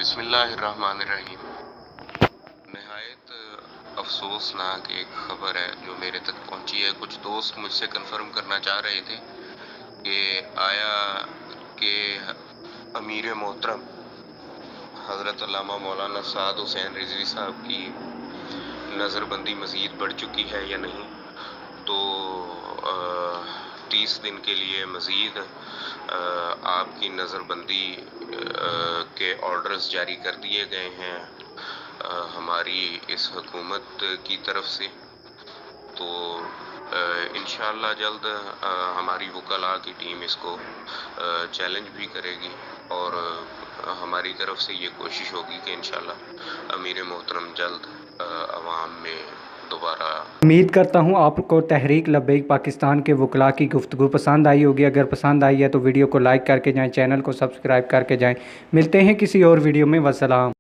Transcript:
बिस्मिल्लाहिर्रहमानिर्रहीम। नहायत अफसोसनाक एक ख़बर है जो मेरे तक पहुंची है। कुछ दोस्त मुझसे कंफर्म करना चाह रहे थे कि आया कि अमीर मोहतरम हज़रत अल्लामा मौलाना साद हुसैन रिजवी साहब की नज़रबंदी मज़ीद बढ़ चुकी है या नहीं। तो 30 दिन के लिए मज़ीद आपकी नज़रबंदी के ऑर्डर्स जारी कर दिए गए हैं हमारी इस हुकूमत की तरफ से। तो इंशाअल्लाह जल्द हमारी वकला की टीम इसको चैलेंज भी करेगी और हमारी तरफ से ये कोशिश होगी कि इंशाअल्लाह अमीर मोहतरम जल्द अवाम में दोबारा। उम्मीद करता हूँ आपको तहरीक लब्बैक पाकिस्तान के वकला की गुफ्तगू पसंद आई होगी। अगर पसंद आई है तो वीडियो को लाइक करके जाएं, चैनल को सब्सक्राइब करके जाएं। मिलते हैं किसी और वीडियो में। वसलाम।